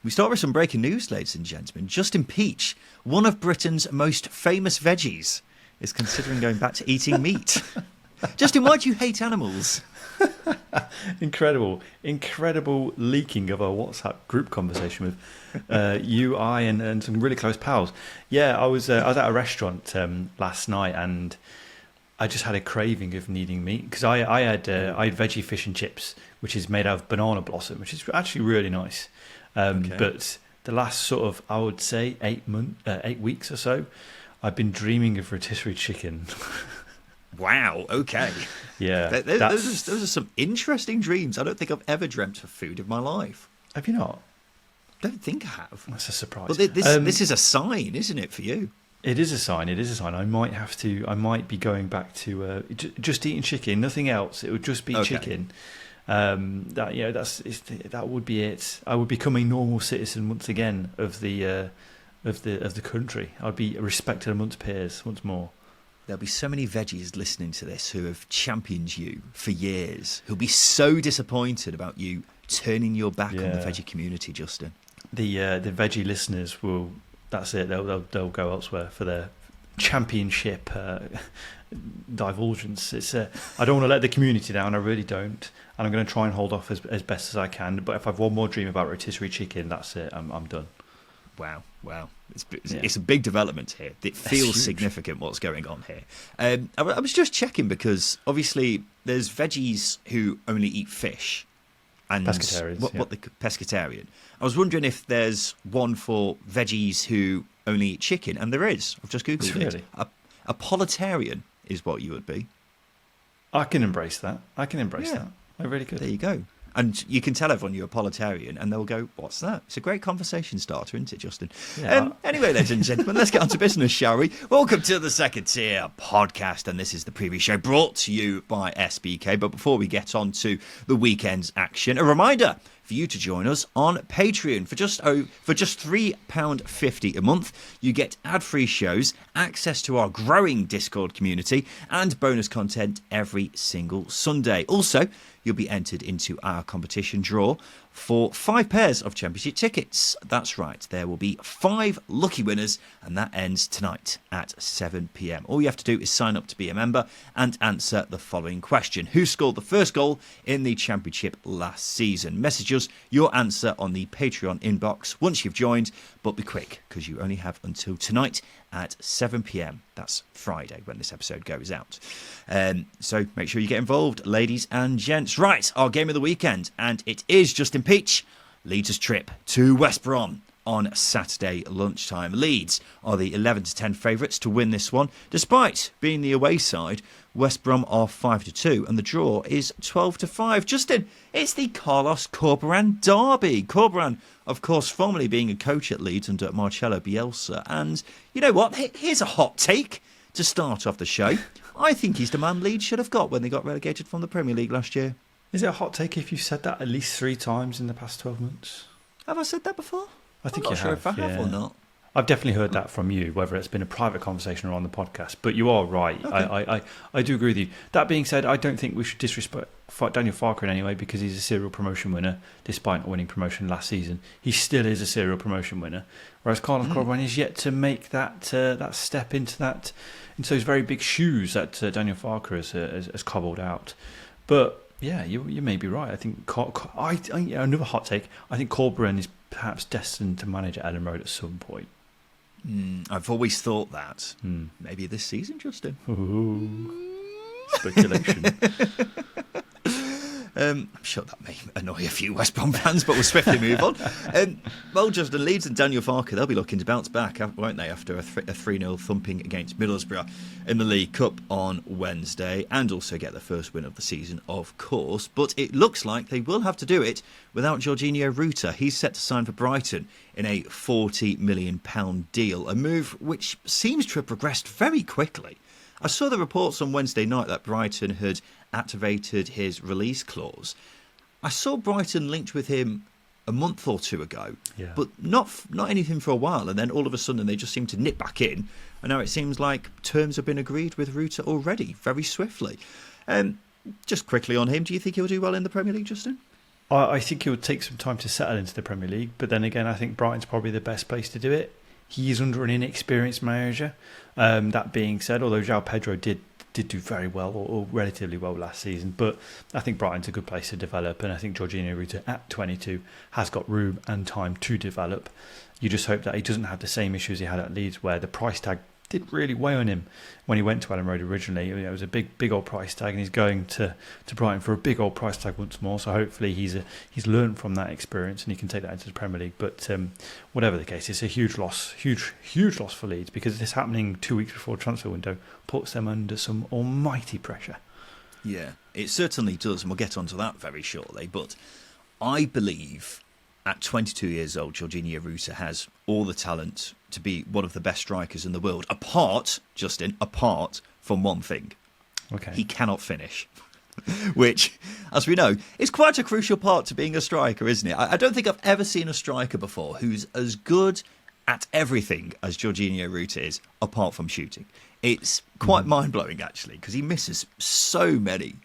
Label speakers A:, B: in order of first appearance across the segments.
A: We start with some breaking news, ladies and gentlemen. Justin Peach, one of Britain's most famous veggies, is considering going back to eating meat. Justin, why do you hate animals?
B: Incredible leaking of our WhatsApp group conversation with you, I, and some really close pals. Yeah, I was at a restaurant last night, and I just had a craving of needing meat because I had veggie fish and chips, which is made out of banana blossom, which is actually really nice. But the last sort of, I would say, 8 weeks or so, I've been dreaming of rotisserie chicken.
A: Wow, okay.
B: Yeah.
A: Those are some interesting dreams. I don't think I've ever dreamt of food in my life.
B: Have you not?
A: I don't think I have.
B: That's a surprise.
A: But this is a sign, isn't it, for you?
B: It is a sign. I might be going back to just eating chicken, nothing else. It would just be chicken. That would be it. I would become a normal citizen once again of the country. I'd be respected amongst peers once more.
A: There'll be so many veggies listening to this who have championed you for years, who'll be so disappointed about you turning your back on the veggie community, Justin. The
B: veggie listeners will. That's it. They'll go elsewhere for their championship divulgence. I don't want to let the community down. I really don't. And I'm going to try and hold off as best as I can. But if I've one more dream about rotisserie chicken, that's it. I'm done.
A: Wow. It's a big development here. It feels significant what's going on here. I was just checking because obviously there's veggies who only eat fish. And
B: pescatarians.
A: Pescatarian. I was wondering if there's one for veggies who only eat chicken, and there is. I've just Googled it. A pollitarian is what you would be.
B: I can embrace that. I really could.
A: There you go. And you can tell everyone you're a pollitarian, and they'll go, "What's that?" It's a great conversation starter, isn't it, Justin?
B: Yeah.
A: Anyway, ladies and gentlemen, let's get on to business, shall we? Welcome to the Second Tier Podcast, and this is the preview show brought to you by SBK. But before we get on to the weekend's action, a reminder for you to join us on Patreon. For just £3.50 a month, you get ad-free shows, access to our growing Discord community, and bonus content every single Sunday. Also, you'll be entered into our competition draw for 5 pairs of Championship tickets. That's right, there will be 5 lucky winners, and that ends tonight at 7 p.m. All you have to do is sign up to be a member and answer the following question. Who scored the first goal in the Championship last season? Message us your answer on the Patreon inbox once you've joined, but be quick because you only have until tonight at 7 p.m. That's Friday when this episode goes out. So make sure you get involved, ladies and gents. Right, our game of the weekend, and it is Justin Peach, Leeds' trip to West Brom on Saturday lunchtime. Leeds are the 11-10 favourites to win this one. Despite being the away side, West Brom are 5-2 and the draw is 12-5. Justin, it's the Carlos Corberán derby. Corberán, of course, formerly being a coach at Leeds under Marcelo Bielsa. And you know what? Here's a hot take to start off the show. I think he's the man Leeds should have got when they got relegated from the Premier League last year.
B: Is it a hot take if you've said that at least 3 times in the past 12 months?
A: Have I said that before?
B: I think
A: I'm not sure if I have or not.
B: I've definitely heard that from you, whether it's been a private conversation or on the podcast. But you are right. Okay. I do agree with you. That being said, I don't think we should disrespect Daniel Farke in any way because he's a serial promotion winner. Despite not winning promotion last season, he still is a serial promotion winner. Whereas Carlos Corberán is yet to make that step into those very big shoes that Daniel Farke has cobbled out. But yeah, you may be right. I think another hot take. I think Corberán is perhaps destined to manage at Ellen Road at some point.
A: I've always thought that. Maybe this season, Justin.
B: Ooh. Speculation.
A: I'm sure that may annoy a few West Brom fans, but we'll swiftly move on. Well, Justin, Leeds and Daniel Farke, they'll be looking to bounce back, won't they, after a 3-0 thumping against Middlesbrough in the League Cup on Wednesday, and also get the first win of the season, of course. But it looks like they will have to do it without Georginio Rutter. He's set to sign for Brighton in a £40 million deal, a move which seems to have progressed very quickly. I saw the reports on Wednesday night that Brighton had activated his release clause. I saw Brighton linked with him a month or two ago, but not anything for a while. And then all of a sudden they just seem to nip back in. And now it seems like terms have been agreed with Rutter already, very swiftly. Just quickly on him, do you think he'll do well in the Premier League, Justin?
B: I think it would take some time to settle into the Premier League, but then again, I think Brighton's probably the best place to do it. He is under an inexperienced manager. That being said, although João Pedro did do very well or relatively well last season, but I think Brighton's a good place to develop, and I think Georginio Rutter at 22 has got room and time to develop. You just hope that he doesn't have the same issues he had at Leeds, where the price tag did really weigh on him when he went to Ellen Road originally. It was a big old price tag, and he's going to Brighton for a big old price tag once more. So hopefully he's learned from that experience and he can take that into the Premier League. But whatever the case, it's a huge loss for Leeds, because this happening 2 weeks before the transfer window puts them under some almighty pressure.
A: Yeah, it certainly does, and we'll get onto that very shortly. But I believe at 22 years old, Georginio Rutter has all the talent to be one of the best strikers in the world, apart from one thing.
B: Okay.
A: He cannot finish. Which, as we know, is quite a crucial part to being a striker, isn't it? I don't think I've ever seen a striker before who's as good at everything as Georginio Rutter is, apart from shooting. It's quite mind-blowing, actually, because he misses so many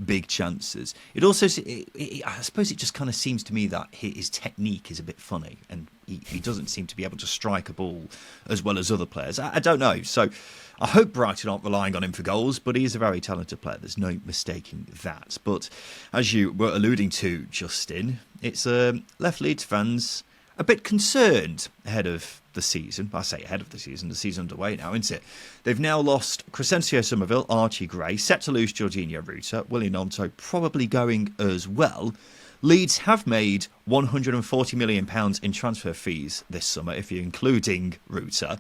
A: big chances. It also, I suppose it just kind of seems to me that his technique is a bit funny, and he doesn't seem to be able to strike a ball as well as other players. I don't know. So I hope Brighton aren't relying on him for goals, but he is a very talented player. There's no mistaking that. But as you were alluding to, Justin, it's left Leeds fans a bit concerned ahead of the season. I say ahead of the season underway now, isn't it? They've now lost Crescencio Somerville, Archie Gray, set to lose Georginio Rutter, Willie Gnonto probably going as well. Leeds have made £140 million in transfer fees this summer, if you're including Rutter.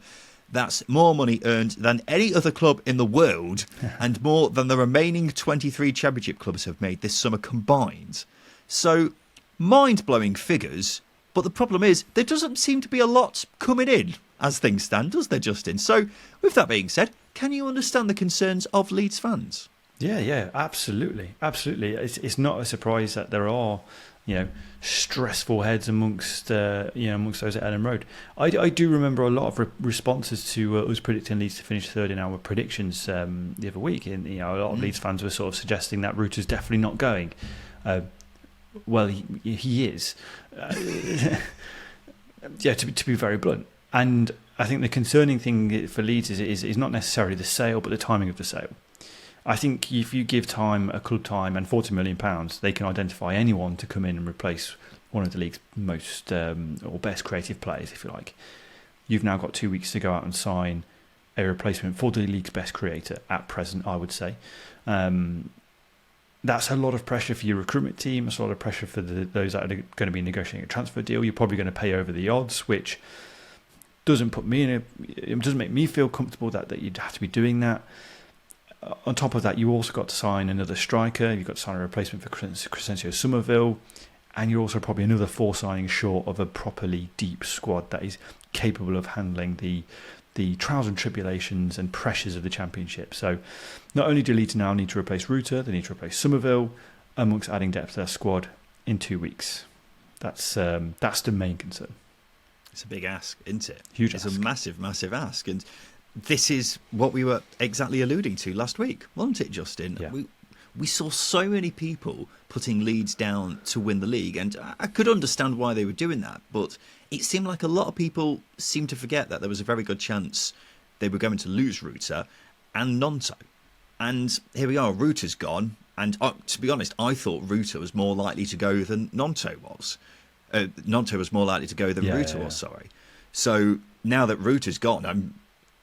A: That's more money earned than any other club in the world, and more than the remaining 23 Championship clubs have made this summer combined. So, mind-blowing figures. But the problem is, there doesn't seem to be a lot coming in as things stand, does there, Justin? So, with that being said, can you understand the concerns of Leeds fans?
B: Yeah, absolutely. It's not a surprise that there are, stressful heads amongst those at Ellen Road. I do remember a lot of responses to us predicting Leeds to finish third in our predictions the other week. And a lot of Leeds fans were sort of suggesting that Rutter's definitely not going. Well, he is. To be very blunt. And I think the concerning thing for Leeds is not necessarily the sale, but the timing of the sale. I think if you give a club time and £40 million, they can identify anyone to come in and replace one of the league's most or best creative players, if you like. You've now got 2 weeks to go out and sign a replacement for the league's best creator at present, I would say. That's a lot of pressure for your recruitment team. It's a lot of pressure for those that are going to be negotiating a transfer deal. You're probably going to pay over the odds, which doesn't make me feel comfortable that you'd have to be doing that. On top of that, you also got to sign another striker. You've got to sign a replacement for Crescencio Somerville, and you're also probably another 4 signings short of a properly deep squad that is capable of handling the trials and tribulations and pressures of the Championship. So not only do Leeds now need to replace Rutter, they need to replace Somerville, amongst adding depth to their squad in 2 weeks. That's the main concern.
A: It's a big ask, isn't it?
B: Huge
A: It's
B: ask.
A: a massive, massive ask. And this is what we were exactly alluding to last week, wasn't it, Justin?
B: Yeah.
A: We saw so many people putting Leeds down to win the league, and I could understand why they were doing that, but it seemed like a lot of people seemed to forget that there was a very good chance they were going to lose Rutter and Gnonto. And here we are, Rutter's gone, and to be honest, I thought Rutter was more likely to go than Gnonto was. Gnonto was more likely to go than Rutter was, sorry. So now that Rutter's gone, I'm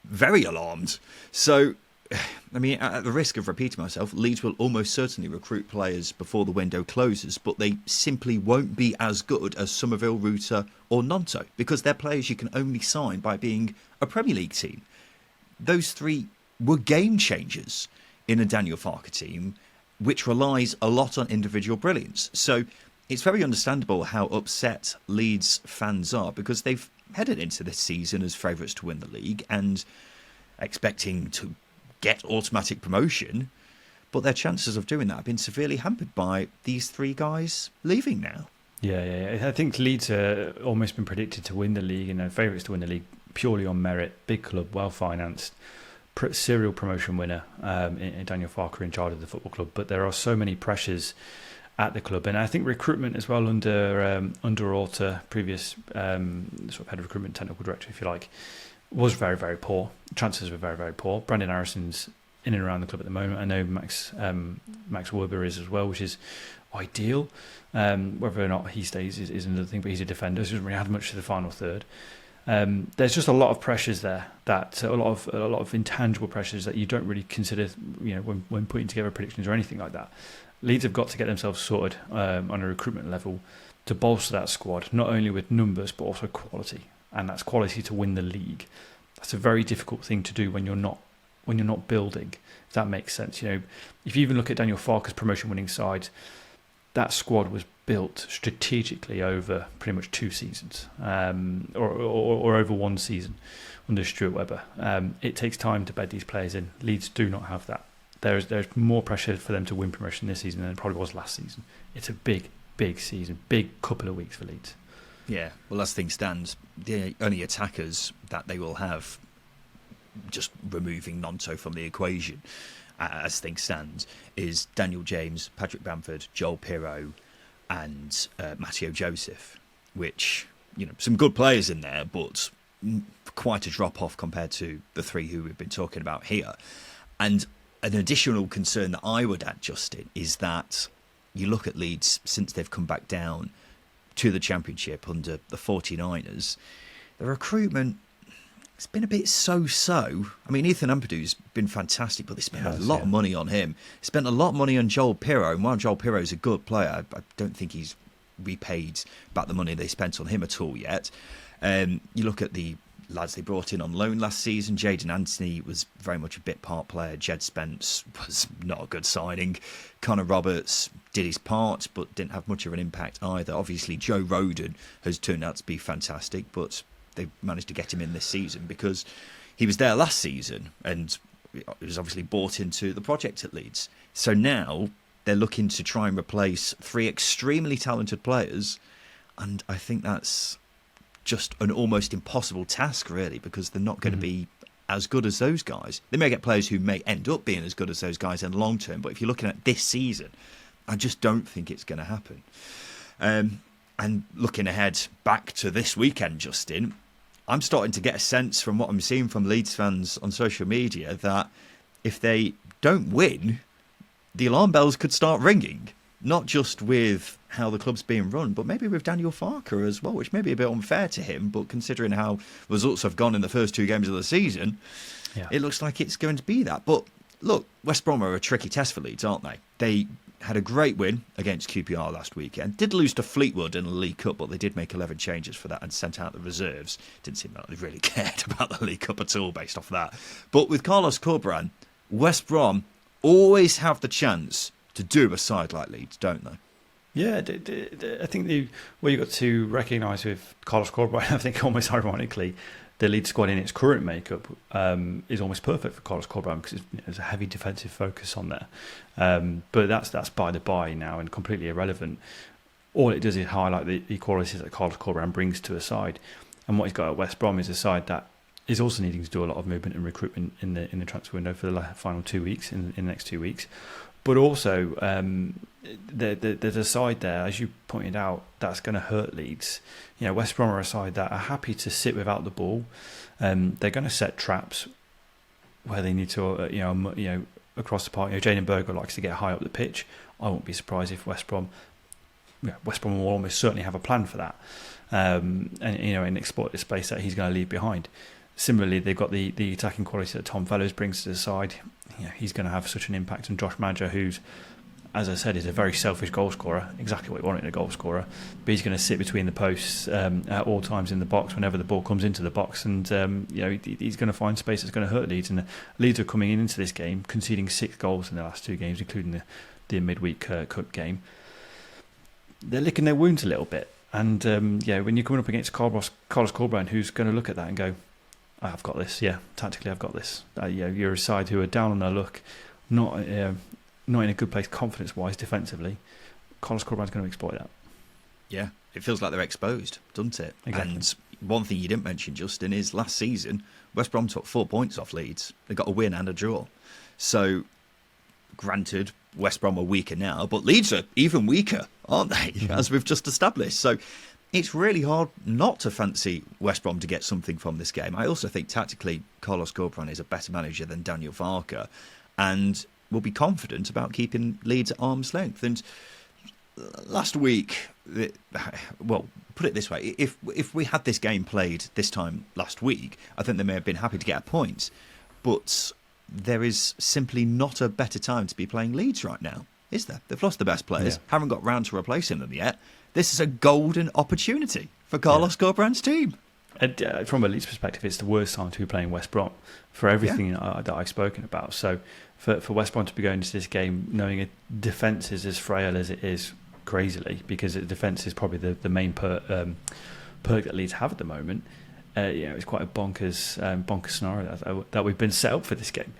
A: very alarmed. So, I mean, at the risk of repeating myself, Leeds will almost certainly recruit players before the window closes, but they simply won't be as good as Somerville, Rutter or Gnonto, because they're players you can only sign by being a Premier League team. Those three were game changers in a Daniel Farke team, which relies a lot on individual brilliance. So it's very understandable how upset Leeds fans are, because they've headed into this season as favourites to win the league and expecting to get automatic promotion, but their chances of doing that have been severely hampered by these three guys leaving now.
B: Yeah. I think Leeds have almost been predicted to win the league and they're favourites to win the league purely on merit. Big club, well financed, serial promotion winner in Daniel Farke in charge of the football club. But there are so many pressures at the club. And I think recruitment as well under Rutter, previous sort of head of recruitment, technical director, if you like, was very, very poor. Transfers were very, very poor. Brandon Harrison's in and around the club at the moment. I know Max Werber is as well, which is ideal. Whether or not he stays is another thing, but he's a defender, so he hasn't really had much to the final third. There's just a lot of pressures there, that a lot of intangible pressures that you don't really consider, when putting together predictions or anything like that. Leeds have got to get themselves sorted on a recruitment level to bolster that squad, not only with numbers but also quality, and that's quality to win the league. That's a very difficult thing to do when you're not building. If that makes sense, if you even look at Daniel Farke's promotion-winning side, that squad was built strategically over pretty much 2 seasons, or over 1 season under Stuart Webber. It takes time to bed these players in. Leeds do not have that. There's more pressure for them to win promotion this season than it probably was last season. It's a big season, big couple of weeks for Leeds.
A: Yeah, well, as things stand, the only attackers that they will have, just removing Nonto from the equation, as things stand, is Daniel James, Patrick Bamford, Joel Pirro, and Matteo Joseph, which, some good players in there, but quite a drop-off compared to the 3 who we've been talking about here. And an additional concern that I would add, Justin, is that you look at Leeds since they've come back down to the Championship under the 49ers, the recruitment, it's been a bit so-so. I mean, Ethan Ampadu's been fantastic, but they spent a lot of money on him. Spent a lot of money on Joel Pirro, and while Joel Pirro's a good player, I don't think he's repaid back the money they spent on him at all yet. You look at the lads they brought in on loan last season. Jayden Anthony was very much a bit part player. Jed Spence was not a good signing. Connor Roberts did his part, but didn't have much of an impact either. Obviously, Joe Roden has turned out to be fantastic, but they managed to get him in this season because he was there last season and was obviously bought into the project at Leeds. So now they're looking to try and replace 3 extremely talented players, and I think that's just an almost impossible task, really, because they're not going to be as good as those guys. They may get players who may end up being as good as those guys in the long term, but if you're looking at this season, I just don't think it's going to happen. And looking ahead back to this weekend, Justin, I'm starting to get a sense from what I'm seeing from Leeds fans on social media that if they don't win, the alarm bells could start ringing. Not just with how the club's being run, but maybe with Daniel Farke as well, which may be a bit unfair to him, but considering how results have gone in the first 2 games of the season, It looks like it's going to be that. But look, West Brom are a tricky test for Leeds, aren't they? They had a great win against QPR last weekend. Did lose to Fleetwood in the League Cup, but they did make 11 changes for that and sent out the reserves. Didn't seem like they really cared about the League Cup at all based off that. But with Carlos Corberán, West Brom always have the chance to do a side like Leeds, don't they?
B: Yeah, I think what you've got to recognise with Carlos Corberán, I think almost ironically, the Leeds squad in its current makeup is almost perfect for Carlos Corberán because there's a heavy defensive focus on there. But that's by the by now and completely irrelevant. All it does is highlight the qualities that Carlos Corberán brings to a side. And what he's got at West Brom is a side that is also needing to do a lot of movement and recruitment in the transfer window for the final 2 weeks, in the next 2 weeks. But also, there's a side there, as you pointed out, that's going to hurt Leeds. West Brom are a side that are happy to sit without the ball. They're going to set traps where they need to, across the park. Jaden Berger likes to get high up the pitch. I won't be surprised if West Brom will almost certainly have a plan for that, and exploit the space that he's going to leave behind. Similarly, they've got the attacking quality that Tom Fellows brings to the side. He's going to have such an impact on Josh Madger, who's, as I said, is a very selfish goal scorer, exactly what you want in a goal scorer. But he's going to sit between the posts at all times in the box whenever the ball comes into the box, and he's going to find space that's going to hurt Leeds. And Leeds are coming into this game conceding 6 goals in the last 2 games, including the midweek cup game. They're licking their wounds a little bit, and when you're coming up against Carlos Corberán, who's going to look at that and go, I've got this. Yeah, tactically, I've got this. You're a side who are down on their luck, not in a good place confidence-wise, defensively. Carlos Corberán's going to exploit that.
A: Yeah, it feels like they're exposed, doesn't it?
B: Exactly.
A: And one thing you didn't mention, Justin, is last season West Brom took 4 points off Leeds. They got a win and a draw. So, granted, West Brom are weaker now, but Leeds are even weaker, aren't they? As we've just established. So it's really hard not to fancy West Brom to get something from this game. I also think tactically Carlos Corberán is a better manager than Daniel Farke and will be confident about keeping Leeds at arm's length. And last week, well, put it this way, if we had this game played this time last week, I think they may have been happy to get a point. But there is simply not a better time to be playing Leeds right now, is there? They've lost the best players, haven't got round to replacing them yet. This is a golden opportunity for Carlos Corberán's team.
B: And, from a Leeds perspective, it's the worst time to be playing West Brom for everything that I've spoken about. So for West Brom to be going into this game knowing a defence is as frail as it is, crazily, because the defence is probably the main perk that Leeds have at the moment. It's quite a bonkers scenario that we've been set up for this game,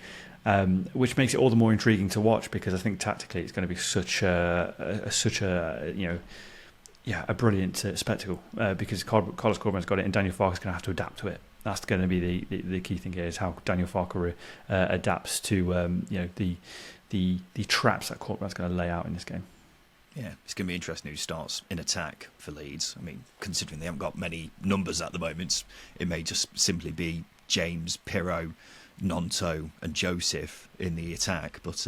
B: which makes it all the more intriguing to watch, because I think tactically it's going to be such a brilliant spectacle, because Carlos Corberán's got it and Daniel Farke's going to have to adapt to it. That's going to be the key thing here, is how Daniel Farke adapts to the traps that Corberán's going to lay out in this game.
A: Yeah, it's going to be interesting who starts in attack for Leeds. I mean, considering they haven't got many numbers at the moment, it may just simply be James, Pirro, Nonto and Joseph in the attack. But it's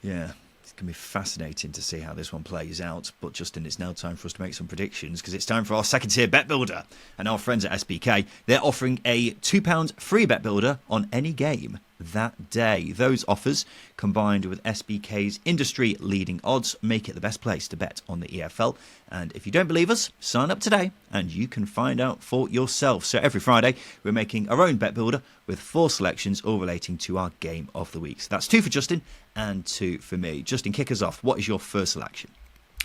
A: going to be fascinating to see how this one plays out. But Justin, it's now time for us to make some predictions, because it's time for our second tier bet builder. And our friends at SBK, they're offering a £2 free bet builder on any game that day. Those offers, combined with SBK's industry-leading odds, make it the best place to bet on the EFL. And if you don't believe us, sign up today and you can find out for yourself. So every Friday, we're making our own bet builder with 4 selections, all relating to our game of the week. So that's 2 for Justin and 2 for me. Justin, kick us off. What is your first selection?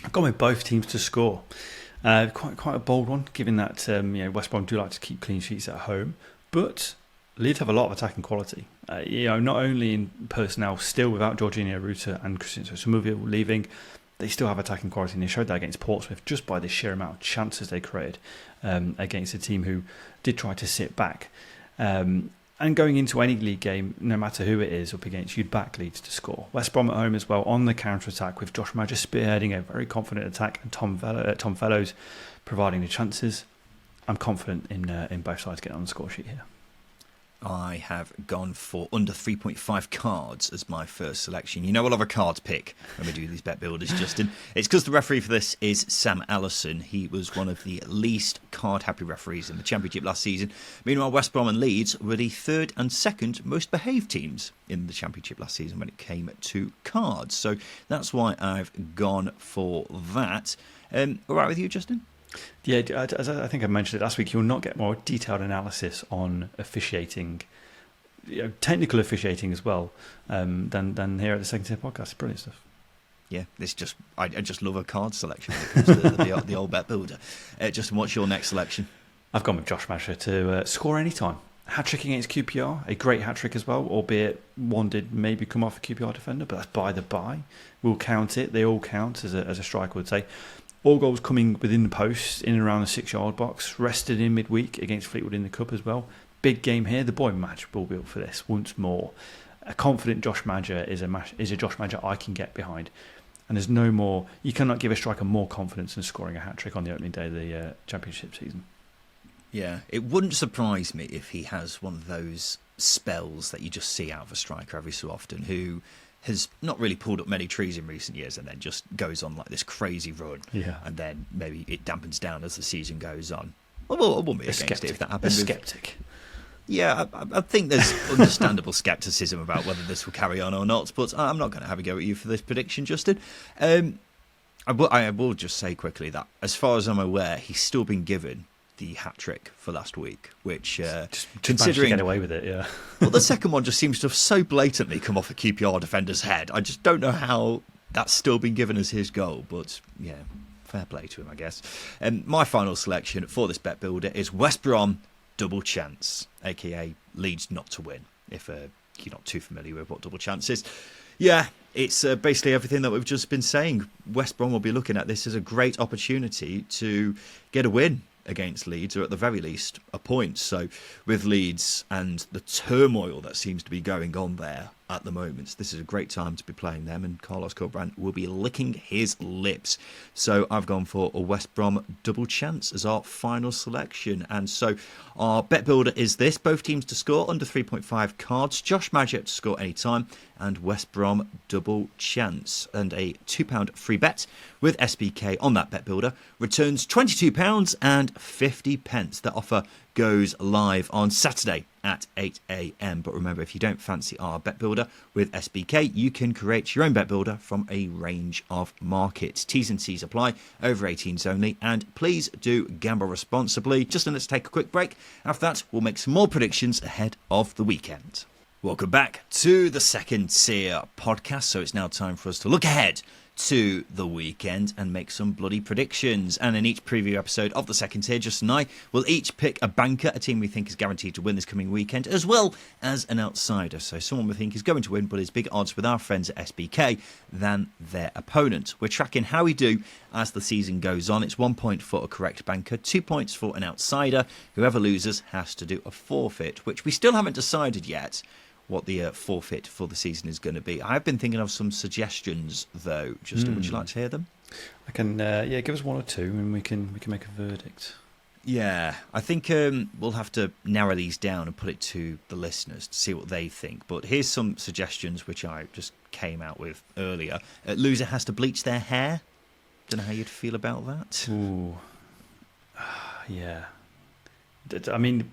B: I've gone with both teams to score. Quite a bold one, given that West Brom do like to keep clean sheets at home, but Leeds have a lot of attacking quality. Not only in personnel, still without Georginio Rutter and Cristiano Samuel leaving, they still have attacking quality, and they showed that against Portsmouth just by the sheer amount of chances they created against a team who did try to sit back. And going into any league game, no matter who it is up against, you'd back Leeds to score. West Brom at home as well, on the counter-attack, with Josh Maja spearheading a very confident attack and Tom Fellows providing the chances. I'm confident in both sides getting on the score sheet here.
A: I have gone for under 3.5 cards as my first selection. You know, I love a cards pick when we do these bet builders, Justin. It's because the referee for this is Sam Allison. He was one of the least card-happy referees in the Championship last season. Meanwhile, West Brom and Leeds were the third and second most behaved teams in the Championship last season when it came to cards. So that's why I've gone for that. All right with you, Justin?
B: Yeah, as I think I mentioned it last week, you'll not get more detailed analysis on officiating, technical officiating as well, than here at the Second Tier Podcast. It's brilliant stuff.
A: Yeah, I just love a card selection when it comes to the old bet builder. Justin, what's your next selection?
B: I've gone with Josh Maja to score any time. Hat-trick against QPR, a great hat-trick as well, albeit one did maybe come off a QPR defender, but that's by the by. We'll count it. They all count, as a striker would say. All goals coming within the post, in and around the 6-yard box. Rested in midweek against Fleetwood in the Cup as well. Big game here. The boy Madge will be up for this once more. A confident Josh Maja is a Josh Maja I can get behind. And there's no more. You cannot give a striker more confidence than scoring a hat-trick on the opening day of the Championship season.
A: Yeah, it wouldn't surprise me if he has one of those spells that you just see out of a striker every so often, who has not really pulled up many trees in recent years and then just goes on like this crazy run. Yeah. And then maybe it dampens down as the season goes on. Well, I wouldn't be against it if that happened.
B: A sceptic.
A: Yeah, I think there's understandable scepticism about whether this will carry on or not, but I'm not going to have a go at you for this prediction, Justin. I will just say quickly that, as far as I'm aware, he's still been given the hat-trick for last week, which
B: just considering to get away with it, yeah.
A: Well, the second one just seems to have so blatantly come off a QPR defender's head. I just don't know how that's still been given as his goal, but yeah, fair play to him, I guess. My final selection for this bet builder is West Brom double chance, aka Leeds not to win, if you're not too familiar with what double chance is. Yeah, it's basically everything that we've just been saying. West Brom will be looking at this as a great opportunity to get a win against Leeds, or at the very least a point. So with Leeds and the turmoil that seems to be going on there, at the moment. This is a great time to be playing them, and Carlos Corberán will be licking his lips. So I've gone for a West Brom double chance as our final selection. And so our bet builder is this: both teams to score under 3.5 cards, Josh Marriott to score any time, and West Brom double chance. And a £2 free bet with SBK on that bet builder returns £22.50. That offer goes live on Saturday at 8 a.m. But remember, if you don't fancy our bet builder with SBK, you can create your own bet builder from a range of markets. T's and C's apply, over 18s only, and please do gamble responsibly. Just let's take a quick break. After that, we'll make some more predictions ahead of the weekend. Welcome back to the Second Tier podcast. So it's now time for us to look ahead to the weekend and make some bloody predictions. And in each preview episode of the Second Tier, Justin and I will each pick a banker, a team we think is guaranteed to win this coming weekend, as well as an outsider. So someone we think is going to win, but is bigger odds with our friends at SBK than their opponent. We're tracking how we do as the season goes on. It's 1 point for a correct banker, 2 points for an outsider. Whoever loses has to do a forfeit, which we still haven't decided yet what the forfeit for the season is going to be. I've been thinking of some suggestions, though. Justin, would you like to hear them?
B: I can, give us one or two, and we can make a verdict.
A: Yeah, I think we'll have to narrow these down and put it to the listeners to see what they think. But here's some suggestions which I just came out with earlier. Loser has to bleach their hair. Don't know how you'd feel about that.
B: Ooh, yeah. I mean,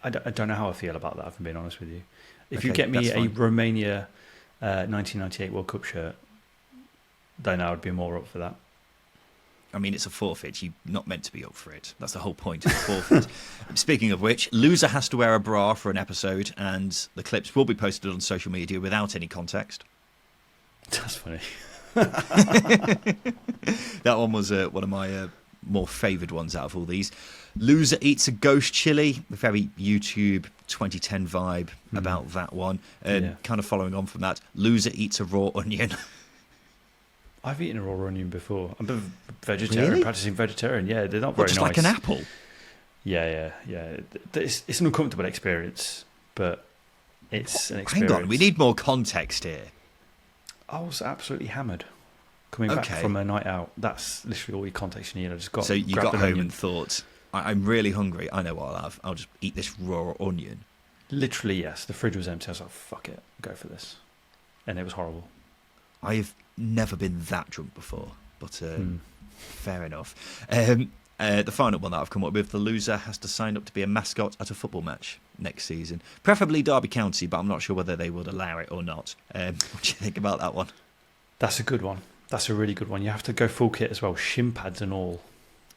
B: I don't know how I feel about that, if I'm being honest with you. If you get me a Romania 1998 World Cup shirt, then I would be more up for that.
A: I mean, it's a forfeit. You're not meant to be up for it. That's the whole point of the forfeit. Speaking of which, loser has to wear a bra for an episode, and the clips will be posted on social media without any context.
B: That's funny.
A: That one was one of my more favoured ones out of all these. Loser eats a ghost chili, a very YouTube 2010 vibe about that one. Kind of following on from that, loser eats a raw onion.
B: I've eaten a raw onion before. I'm a vegetarian,
A: really?
B: Practicing vegetarian. Yeah, they're not very
A: just
B: nice.
A: Like an apple?
B: Yeah. It's an uncomfortable experience, but it's an experience.
A: Hang on, we need more context here.
B: I was absolutely hammered coming back from a night out. That's literally all your context you need. I just got
A: so you got home
B: onion.
A: And thought, I'm really hungry. I know what I'll have. I'll just eat this raw onion.
B: Literally, yes. The fridge was empty. I was like, fuck it, go for this. And it was horrible.
A: I've never been that drunk before, but fair enough. The final one that I've come up with, the loser has to sign up to be a mascot at a football match next season. Preferably Derby County, but I'm not sure whether they would allow it or not. What do you think about that one?
B: That's a good one. That's a really good one. You have to go full kit as well, shin pads and all.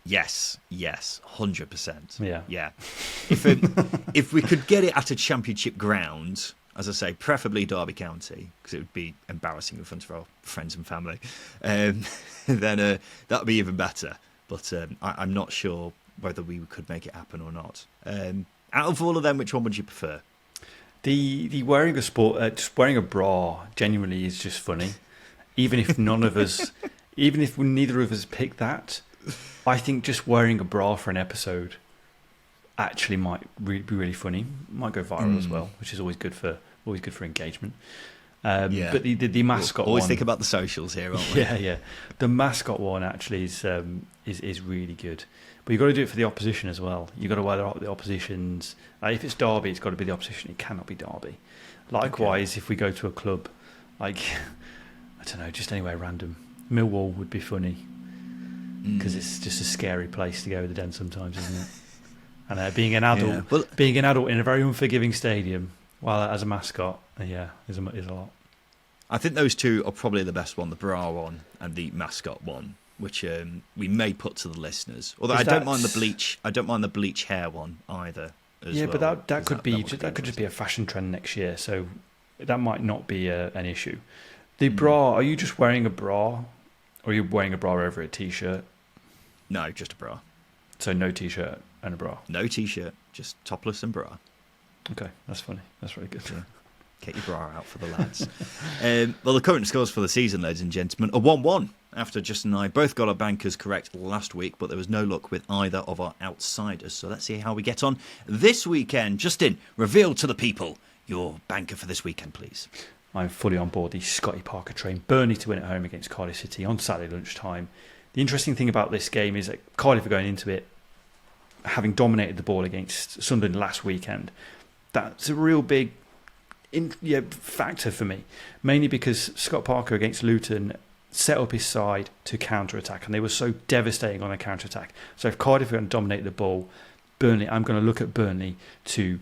A: Yes, 100%.
B: Yeah.
A: If we could get it at a championship ground, as I say, preferably Derby County, because it would be embarrassing in front of our friends and family, then that would be even better. But I'm not sure whether we could make it happen or not. Out of all of them, which one would you prefer?
B: The wearing a just wearing a bra genuinely is just funny. Even if neither of us pick that, I think just wearing a bra for an episode actually might be really funny. Might go viral as well, which is always good for engagement. But the mascot
A: always
B: one,
A: think about the socials here, aren't we?
B: Yeah. The mascot one actually is really good. But you've got to do it for the opposition as well. You've got to wear the opposition's. If it's Derby, it's got to be the opposition. It cannot be Derby. Likewise, if we go to a club like, I don't know, just anywhere random, Millwall would be funny because it's just a scary place to go with the den sometimes, isn't it? And being an adult in a very unforgiving stadium, while as a mascot, is a lot.
A: I think those two are probably the best one, the bra one and the mascot one, which we may put to the listeners. Although I don't mind the bleach hair one either.
B: But that could just be a fashion trend next year, so that might not be an issue. The bra, are you just wearing a bra, or are you wearing a bra over a t-shirt?
A: No, just a bra.
B: So no t-shirt and a bra.
A: No t-shirt, just topless and bra.
B: Okay, that's funny. That's really good.
A: Yeah. Get your bra out for the lads. Well, the current scores for the season, ladies and gentlemen, are 1-1. After Justin and I both got our bankers correct last week, but there was no luck with either of our outsiders. So let's see how we get on this weekend. Justin, reveal to the people your banker for this weekend, please.
B: I'm fully on board the Scotty Parker train. Burnley to win at home against Cardiff City on Saturday lunchtime. The interesting thing about this game is that Cardiff are going into it having dominated the ball against Sunderland last weekend. That's a real big factor for me, mainly because Scott Parker against Luton set up his side to counter-attack, and they were so devastating on their counter-attack. So if Cardiff are going to dominate the ball, I'm going to look at Burnley to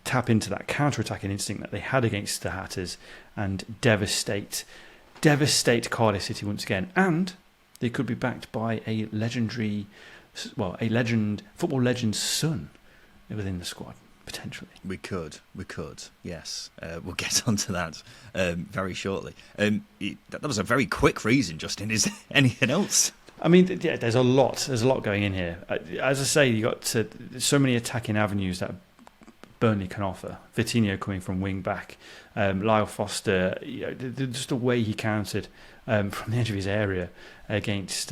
B: tap into that counter-attacking instinct that they had against the Hatters and devastate Cardiff City once again. And they could be backed by a football legend's son within the squad, potentially.
A: We could, yes. We'll get onto that very shortly. That was a very quick reason, Justin. Is there anything else?
B: I mean, yeah, there's a lot going in here. As I say, you got so many attacking avenues that Burnley can offer. Vitinho coming from wing back, Lyle Foster, just the way he countered from the edge of his area against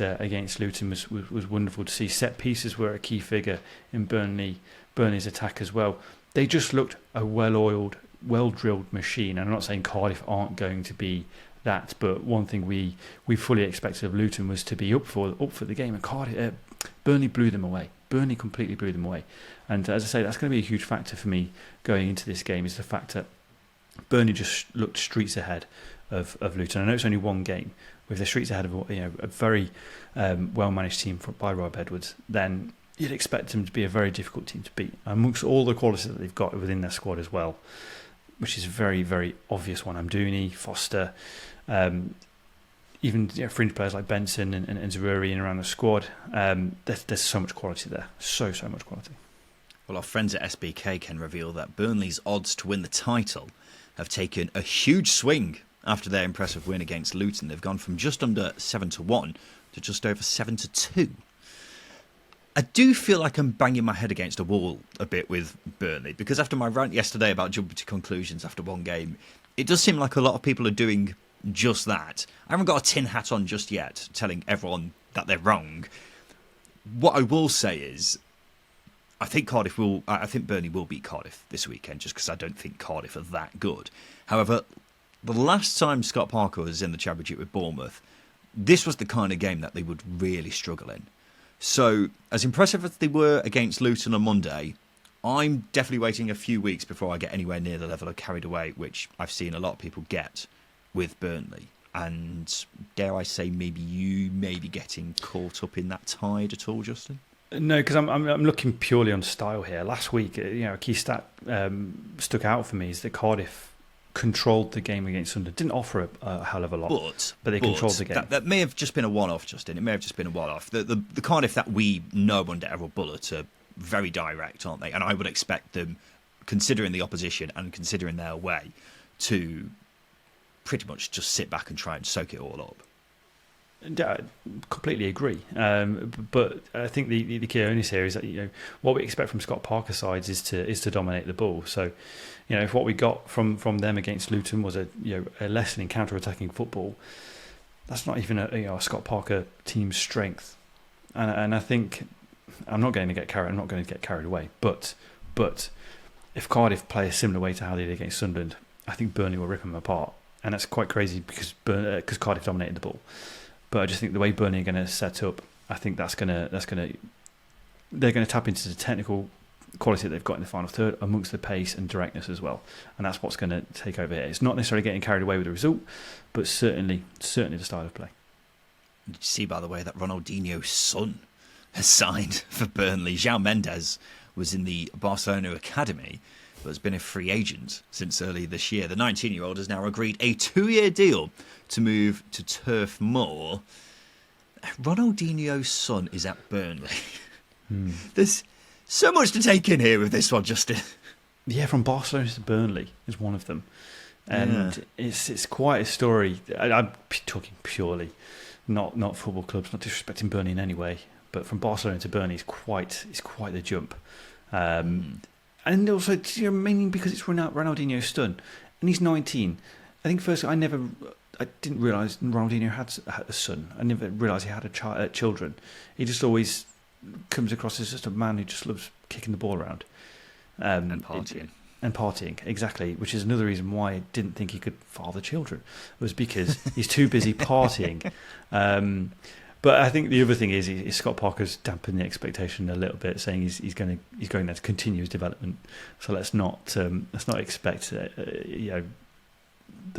B: Luton was wonderful to see. Set pieces were a key figure in Burnley's attack as well. They just looked a well-oiled, well-drilled machine. And I'm not saying Cardiff aren't going to be that, but one thing we fully expected of Luton was to be up for the game, and Burnley blew them away. Burnley completely blew them away. And as I say, that's going to be a huge factor for me going into this game, is the fact that Burnley just looked streets ahead of Luton. I know it's only one game. With the streets ahead of a very well-managed team by Rob Edwards, then you'd expect them to be a very difficult team to beat, amongst all the qualities that they've got within their squad as well, which is a very, very obvious one. Amdouni, Foster, even fringe players like Benson and Zeruri in around the squad. There's so much quality there. So much quality.
A: Well, our friends at SBK can reveal that Burnley's odds to win the title have taken a huge swing after their impressive win against Luton. They've gone from just under 7-1 to just over 7-2. I do feel like I'm banging my head against a wall a bit with Burnley, because after my rant yesterday about jumping to conclusions after one game, it does seem like a lot of people are doing just that. I haven't got a tin hat on just yet, telling everyone that they're wrong. What I will say is, I think Burnley will beat Cardiff this weekend, just because I don't think Cardiff are that good. However, the last time Scott Parker was in the Championship with Bournemouth, this was the kind of game that they would really struggle in. So, as impressive as they were against Luton on Monday, I'm definitely waiting a few weeks before I get anywhere near the level of carried away, which I've seen a lot of people get with Burnley. And dare I say, maybe you may be getting caught up in that tide at all, Justin?
B: No, because I'm looking purely on style here. Last week, a key stat stuck out for me is that Cardiff controlled the game against Sunderland. Didn't offer a hell of a lot, but they controlled the game.
A: That may have just been a one-off, Justin. It may have just been a one-off. The Cardiff that we know under Errol Bullitt are very direct, aren't they? And I would expect them, considering the opposition and considering their way, to pretty much just sit back and try and soak it all up.
B: I completely agree. But I think the key onus here is that what we expect from Scott Parker's sides is to dominate the ball. So, if what we got from them against Luton was a lesson in counter-attacking football, that's not even a Scott Parker team's strength. And I think I'm not going to get carried away. But if Cardiff play a similar way to how they did against Sunderland, I think Burnley will rip them apart, and that's quite crazy because Cardiff dominated the ball. But I just think the way Burnley are going to set up, I think they're going to tap into the technical quality that they've got in the final third, amongst the pace and directness as well, and that's what's going to take over here. It's not necessarily getting carried away with the result, but certainly the style of play.
A: Did you see, by the way, that Ronaldinho's son has signed for Burnley? João Mendes was in the Barcelona academy, but has been a free agent since early this year. The 19-year-old has now agreed a 2-year deal to move to Turf Moor. Ronaldinho's son is at Burnley. There's so much to take in here with this one, Justin.
B: Yeah, from Barcelona to Burnley is one of them. And it's quite a story. I'm talking purely, not football clubs, not disrespecting Burnley in any way, but from Barcelona to Burnley is quite the jump. And also, mainly because it's Ronaldinho's son, and he's 19. I think first I didn't realise Ronaldinho had a son. I never realised he had children. He just always comes across as just a man who just loves kicking the ball around
A: and partying.
B: And partying, exactly, which is another reason why I didn't think he could father children, was because he's too busy partying. But I think the other thing is Scott Parker's dampened the expectation a little bit, saying he's going there to continue his development. So let's not expect the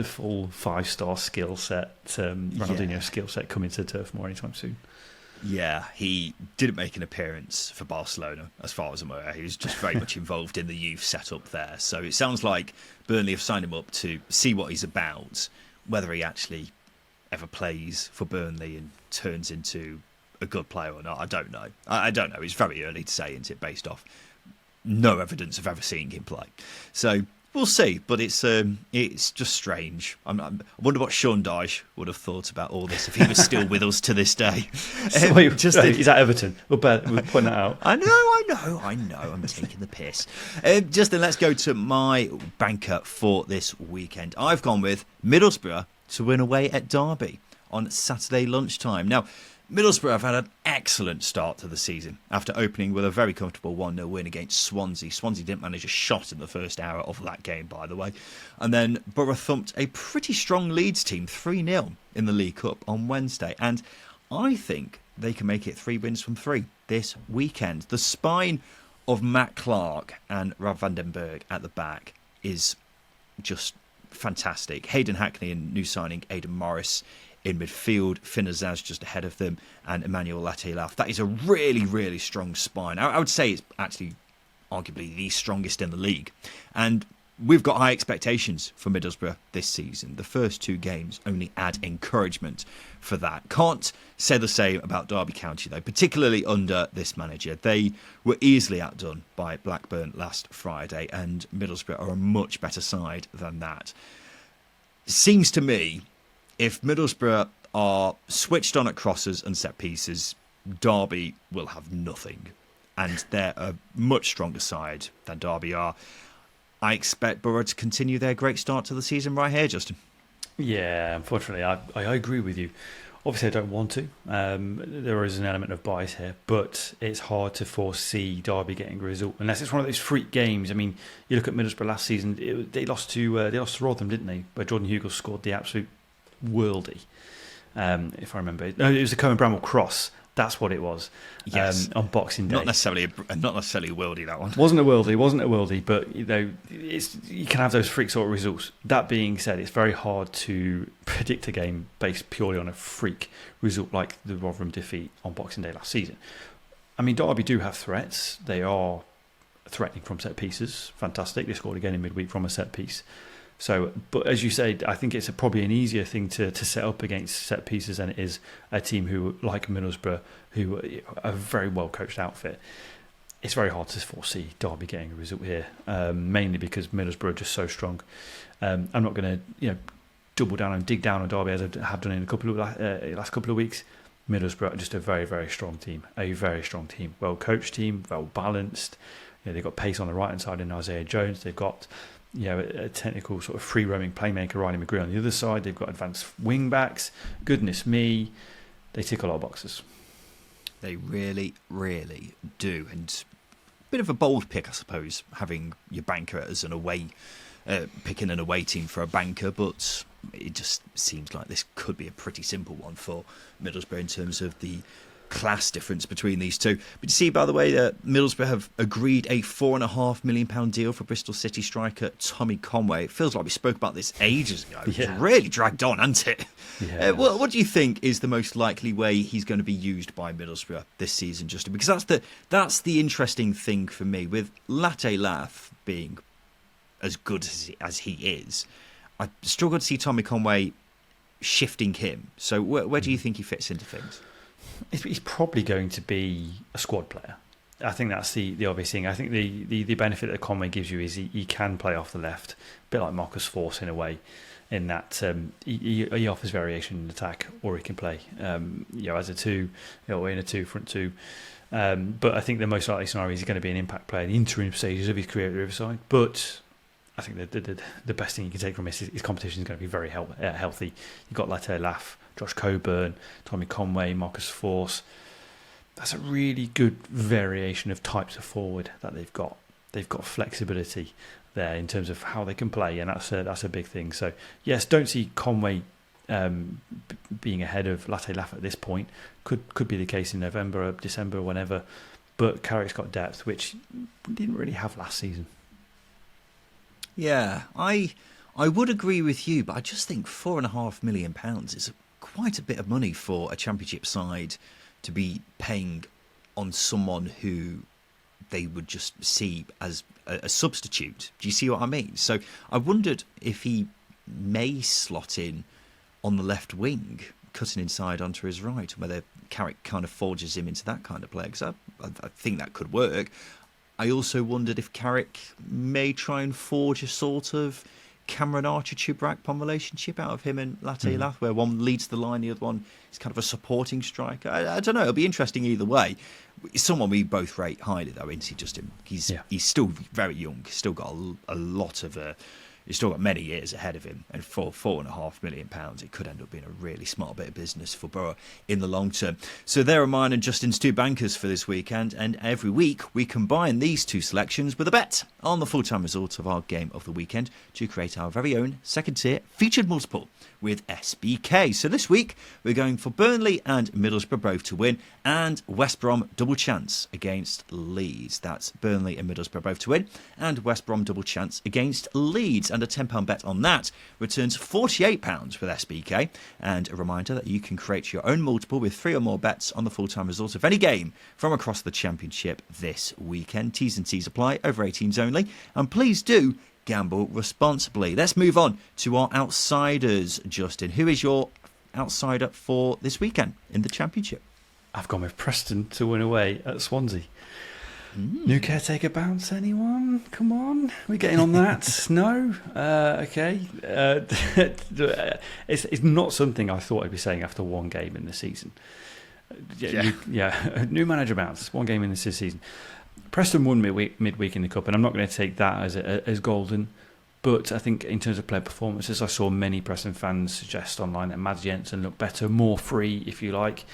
B: full 5-star skill set, Ronaldinho skill set coming to Turf Moor anytime soon.
A: Yeah, he didn't make an appearance for Barcelona, as far as I'm aware. He was just very much involved in the youth setup there. So it sounds like Burnley have signed him up to see what he's about. Whether he actually ever plays for Burnley and turns into a good player or not, I don't know. I don't know. It's very early to say, isn't it, based off no evidence of ever seeing him play. So we'll see, but it's just strange. I wonder what Sean Dyche would have thought about all this if he was still with us to this day.
B: Is that Everton? We'll point that out.
A: I know. I'm taking the piss. Justin, let's go to my banker for this weekend. I've gone with Middlesbrough to win away at Derby on Saturday lunchtime. Now, Middlesbrough have had an excellent start to the season after opening with a very comfortable 1-0 win against Swansea. Swansea didn't manage a shot in the first hour of that game, by the way. And then Borough thumped a pretty strong Leeds team 3-0 in the League Cup on Wednesday. And I think they can make it 3 wins from 3 this weekend. The spine of Matt Clark and Rob van den Berg at the back is just fantastic. Hayden Hackney and new signing Aidan Morris in midfield, Finn Azaz just ahead of them, and Emmanuel Latelaf. That is a really, really strong spine. I would say it's actually arguably the strongest in the league. And we've got high expectations for Middlesbrough this season. The first 2 games only add encouragement for that. Can't say the same about Derby County, though, particularly under this manager. They were easily outdone by Blackburn last Friday, and Middlesbrough are a much better side than that. Seems to me, if Middlesbrough are switched on at crosses and set pieces, Derby will have nothing. And they're a much stronger side than Derby are. I expect Borough to continue their great start to the season right here, Justin.
B: Yeah, unfortunately, I agree with you. Obviously, I don't want to. There is an element of bias here, but it's hard to foresee Derby getting a result unless it's one of those freak games. I mean, you look at Middlesbrough last season; they lost to Rotherham, didn't they? Where Jordan Hugo scored the absolute worldie, if I remember. No, it was the Cohen Bramall cross. That's what it was.
A: Yes,
B: on Boxing Day.
A: Not necessarily a worldie, that one.
B: Wasn't a worldie, but you can have those freak sort of results. That being said, it's very hard to predict a game based purely on a freak result like the Rotherham defeat on Boxing Day last season. I mean, Derby do have threats. They are threatening from set pieces. Fantastic. They scored again in midweek from a set piece. So, but as you say, I think it's probably an easier thing to set up against set pieces than it is a team who, like Middlesbrough, who are a very well coached outfit. It's very hard to foresee Derby getting a result here, mainly because Middlesbrough are just so strong. I'm not going to, double down and dig down on Derby as I have done in a last couple of weeks. Middlesbrough are just a very, very strong team, well coached team, well balanced. They've got pace on the right hand side in Isaiah Jones. They've got a technical sort of free roaming playmaker, Riley McGree on the other side. They've got advanced wing backs. Goodness me, they tick a lot of boxes.
A: They really, really do. And a bit of a bold pick, I suppose, having your banker as an away, picking an away team for a banker, but it just seems like this could be a pretty simple one for Middlesbrough in terms of the class difference between these two. But you see, by the way, Middlesbrough have agreed a £4.5 million deal for Bristol City striker Tommy Conway. It feels like we spoke about this ages ago. Yeah. It's really dragged on, hasn't it?
B: Yeah.
A: What do you think is the most likely way he's going to be used by Middlesbrough this season, Justin? Because that's the interesting thing for me. With Latte Lath being as good as he is, I struggle to see Tommy Conway shifting him. So where do you think he fits into things?
B: He's probably going to be a squad player. I think that's the obvious thing. I think the benefit that Conway gives you is he can play off the left, a bit like Marcus Force in a way, in that he offers variation in attack, or he can play as a 2, or in a 2, front 2. But I think the most likely scenario is he's going to be an impact player in the interim stages of his career at the Riverside. But I think the best thing you can take from this is his competition is going to be very healthy. You've got Latte Laff, Josh Coburn, Tommy Conway, Marcus Force. That's a really good variation of types of forward that they've got. They've got flexibility. there in terms of how they can play, and that's a big thing. So yes, don't see Conway being ahead of Latte Laff at this point. Could be the case in November or December or whenever, but Carrick's got depth, which we didn't really have last season.
A: Yeah, I would agree with you, but I just think £4.5 million is quite a bit of money for a Championship side to be paying on someone who they would just see as a substitute. Do you see what I mean? So I wondered if he may slot in on the left wing, cutting inside onto his right, whether Carrick kind of forges him into that kind of play, because I think that could work. I also wondered if Carrick may try and forge a sort of Cameron Archer-Chubrakpon relationship out of him and Latte Lath, where one leads the line, the other one is kind of a supporting striker. I don't know. It'll be interesting either way. It's someone we both rate highly, though, isn't he, Justin? He's still very young. He's still got a lot of... he's still got many years ahead of him, and for £4.5 million, it could end up being a really smart bit of business for Borough in the long term. So there are mine and Justin's two bankers for this weekend, and every week we combine these two selections with a bet on the full-time result of our game of the weekend to create our very own second-tier featured multiple with SBK. So this week we're going for Burnley and Middlesbrough both to win, and West Brom double chance against Leeds. That's Burnley and Middlesbrough both to win, and West Brom double chance against Leeds. And a £10 bet on that returns £48 with SBK. And a reminder that you can create your own multiple with 3 or more bets on the full-time result of any game from across the Championship this weekend. T's and C's apply, over 18s only. And please do gamble responsibly. Let's move on to our outsiders, Justin. Who is your outsider for this weekend in the Championship?
B: I've gone with Preston to win away at Swansea. New caretaker bounce, anyone? Come on, we're getting on that. No? Okay. It's not something I thought I'd be saying after one game in the season. New manager bounce, one game in the season. Preston won midweek in the Cup, and I'm not going to take that as golden. But I think in terms of player performances, I saw many Preston fans suggest online that Mads Jensen looked better, more free, if you like.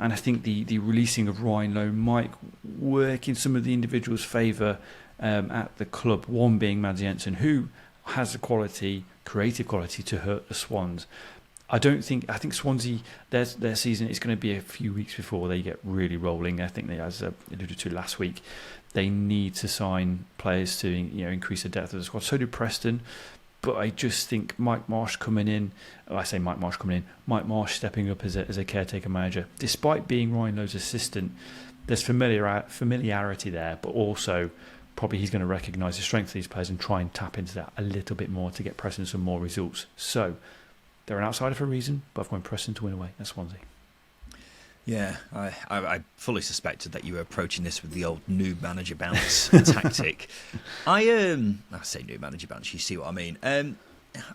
B: And I think the releasing of Ryan Lowe might work in some of the individuals' favour at the club. One being Mads Jensen, who has the creative quality to hurt the Swans. I think Swansea, their season is going to be a few weeks before they get really rolling. I think they, as alluded to last week, they need to sign players to increase the depth of the squad. So do Preston. But I just think Mike Marsh stepping up as a caretaker manager, despite being Ryan Lowe's assistant, there's familiarity there, but also probably he's going to recognise the strength of these players and try and tap into that a little bit more to get Preston some more results. So they're an outsider for a reason, but I've gone Preston to win away at Swansea.
A: Yeah, I fully suspected that you were approaching this with the old new manager bounce tactic. I say new manager bounce, you see what I mean.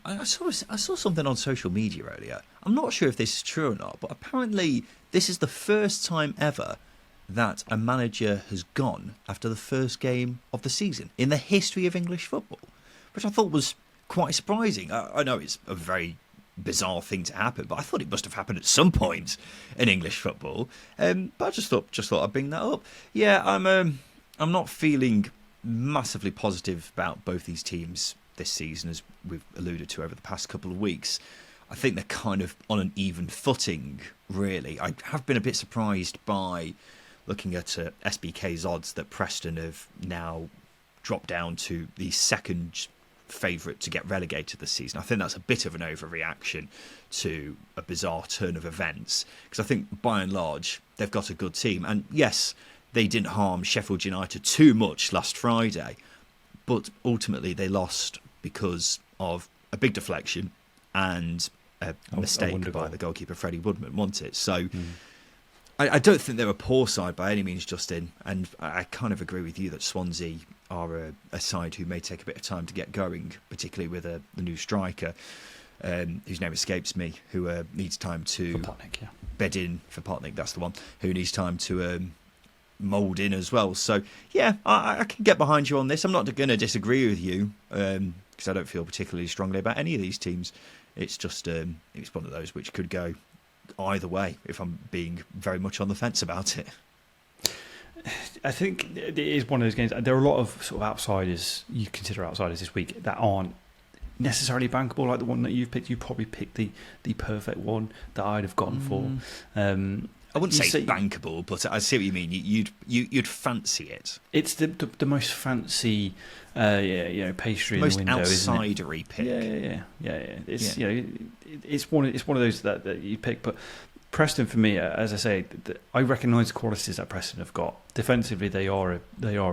A: I saw something on social media earlier. I'm not sure if this is true or not, but apparently this is the first time ever that a manager has gone after the first game of the season in the history of English football, which I thought was quite surprising. I know it's a very bizarre thing to happen, but I thought it must have happened at some point in English football. But I just thought I'd bring that up. Yeah, I'm not feeling massively positive about both these teams this season, as we've alluded to over the past couple of weeks. I think they're kind of on an even footing, really. I have been a bit surprised by looking at SBK's odds that Preston have now dropped down to the second favourite to get relegated this season. I think that's a bit of an overreaction to a bizarre turn of events, because I think by and large they've got a good team, and yes, they didn't harm Sheffield United too much last Friday, but ultimately they lost because of a big deflection and a mistake by the goalkeeper Freddie Woodman, wasn't it? So I don't think they're a poor side by any means, Justin, and I kind of agree with you that Swansea are a side who may take a bit of time to get going, particularly with the new striker, whose name escapes me, who needs time to bed in for Potnick, that's the one, who needs time to mould in as well. So, yeah, I can get behind you on this. I'm not going to disagree with you, because I don't feel particularly strongly about any of these teams. It's just it's one of those which could go either way, if I'm being very much on the fence about it.
B: I think it is one of those games. There are a lot of sort of outsiders you consider outsiders this week that aren't necessarily bankable, like the one that you've picked. You probably picked the perfect one that I'd have gone for.
A: I wouldn't say it's bankable, but I see what you mean. You'd fancy it.
B: It's the most fancy, pastry
A: most
B: in the window,
A: outsidery pick.
B: Yeah. It's it's one of those that you pick. But Preston, for me, as I say, I recognise the qualities that Preston have got. Defensively, they are a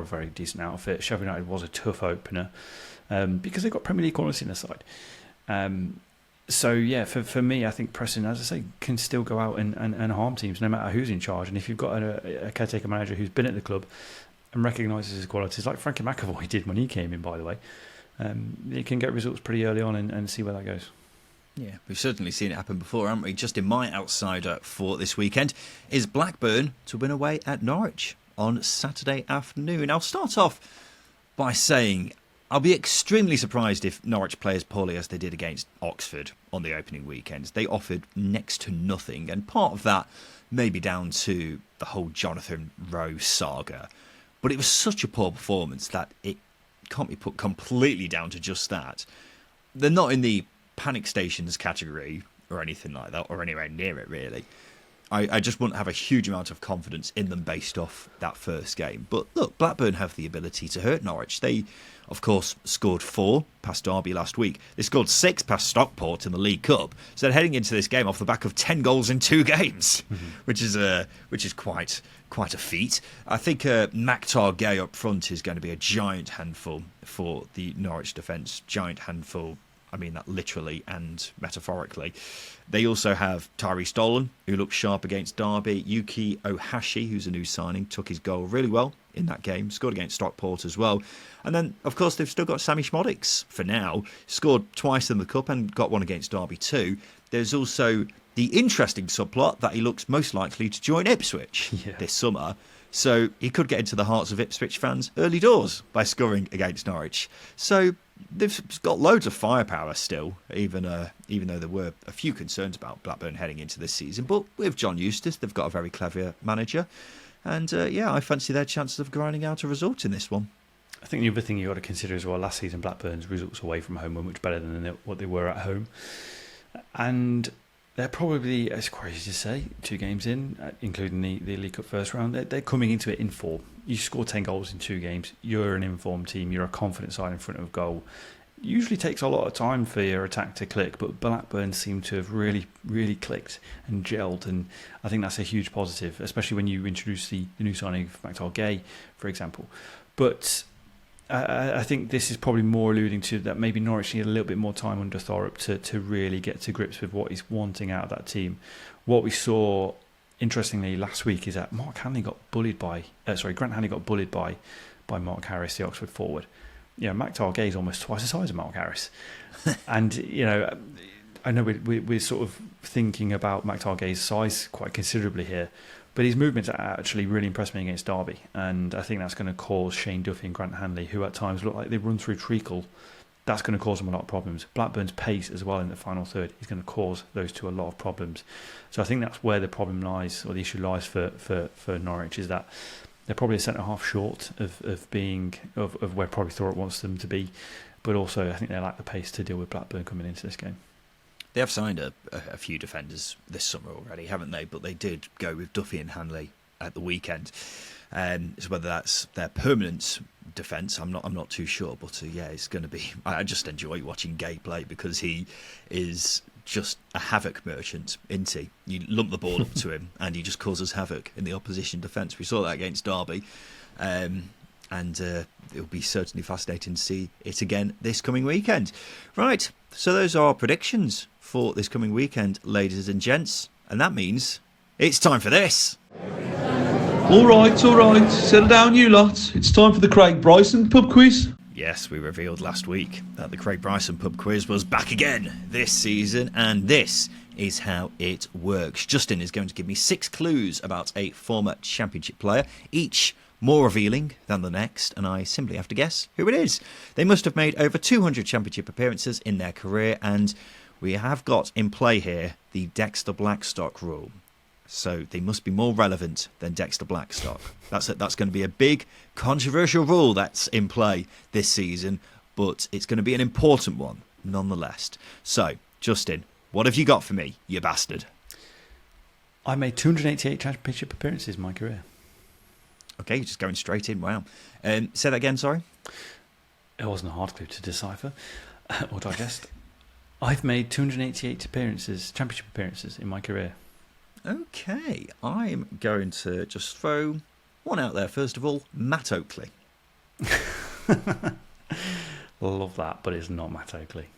B: very decent outfit. Sheffield United was a tough opener because they've got Premier League quality in their side. So, yeah, for me, I think Preston, as I say, can still go out and harm teams no matter who's in charge. And if you've got a caretaker manager who's been at the club and recognises his qualities, like Frankie McAvoy did when he came in, by the way, you can get results pretty early on and see where that goes.
A: Yeah, we've certainly seen it happen before, haven't we? Just in my outsider for this weekend is Blackburn to win away at Norwich on Saturday afternoon. I'll start off by saying I'll be extremely surprised if Norwich play as poorly as they did against Oxford on the opening weekend. They offered next to nothing, and part of that may be down to the whole Jonathan Rowe saga. But it was such a poor performance that it can't be put completely down to just that. They're not in the panic stations category or anything like that, or anywhere near it, really. I just wouldn't have a huge amount of confidence in them based off that first game. But look, Blackburn have the ability to hurt Norwich. They, of course, scored 4 past Derby last week. They scored 6 past Stockport in the League Cup. So they're heading into this game off the back of 10 goals in 2 games, which is quite a feat. I think Maktar Gay up front is going to be a giant handful for the Norwich defence. Giant handful. I mean that literally and metaphorically. They also have Tyrese Dolan, who looked sharp against Derby. Yuki Ohashi, who's a new signing, took his goal really well in that game. Scored against Stockport as well. And then, of course, they've still got Sammy Schmodics for now. Scored twice in the Cup and got one against Derby too. There's also the interesting subplot that he looks most likely to join Ipswich this summer. So he could get into the hearts of Ipswich fans early doors by scoring against Norwich. So they've got loads of firepower still, even though there were a few concerns about Blackburn heading into this season. But with John Eustace, they've got a very clever manager. And I fancy their chances of grinding out a result in this one.
B: I think the other thing you've got to consider as well, last season Blackburn's results away from home were much better than what they were at home. And they're probably, it's crazy to say, 2 games in, including the League Cup first round, they're coming into it in form. You score 10 goals in 2 games, you're an informed team, you're a confident side in front of goal. It usually takes a lot of time for your attack to click, but Blackburn seem to have really, really clicked and gelled, and I think that's a huge positive, especially when you introduce the new signing of Maktar Gay, for example. But I think this is probably more alluding to that maybe Norwich need a little bit more time under Thorup to really get to grips with what he's wanting out of that team. What we saw, interestingly, last week is that Grant Hanley got bullied by Mark Harris, the Oxford forward. Maktar Gay is almost twice the size of Mark Harris. And, I know we're sort of thinking about Maktar Gay's size quite considerably here, but his movements actually really impressed me against Derby, and I think that's going to cause Shane Duffy and Grant Hanley, who at times look like they run through treacle, that's going to cause them a lot of problems. Blackburn's pace as well in the final third is going to cause those two a lot of problems. So I think that's where the problem lies, or the issue lies for Norwich, is that they're probably a centre-half short of where probably Thorup wants them to be, but also I think they lack the pace to deal with Blackburn coming into this game.
A: They have signed a few defenders this summer already, haven't they? But they did go with Duffy and Hanley at the weekend. So whether that's their permanent defence, I'm not too sure. But it's going to be. I just enjoy watching Gay play because he is just a havoc merchant, isn't he? You lump the ball up to him and he just causes havoc in the opposition defence. We saw that against Derby. And it'll be certainly fascinating to see it again this coming weekend. Right, so those are our predictions for this coming weekend, ladies and gents. And that means it's time for this.
C: All right. Settle down, you lot. It's time for the Craig Bryson pub quiz.
A: Yes, we revealed last week that the Craig Bryson pub quiz was back again this season, and this is how it works. Justin is going to give me 6 clues about a former Championship player, each more revealing than the next, and I simply have to guess who it is. They must have made over 200 Championship appearances in their career, and we have got in play here the Dexter Blackstock rule. so they must be more relevant than Dexter Blackstock. That's going to be a big controversial rule that's in play this season, but it's going to be an important one nonetheless. So, Justin, what have you got for me, you bastard?
B: I made 288 championship appearances in my career.
A: Okay, you're just going straight in. Wow. Say that again, sorry.
B: It wasn't a hard clue to decipher or digest. I've made 288 championship appearances in my career.
A: Okay, I'm going to just throw one out there. First of all, Matt Oakley.
B: Love that, but it's not Matt Oakley.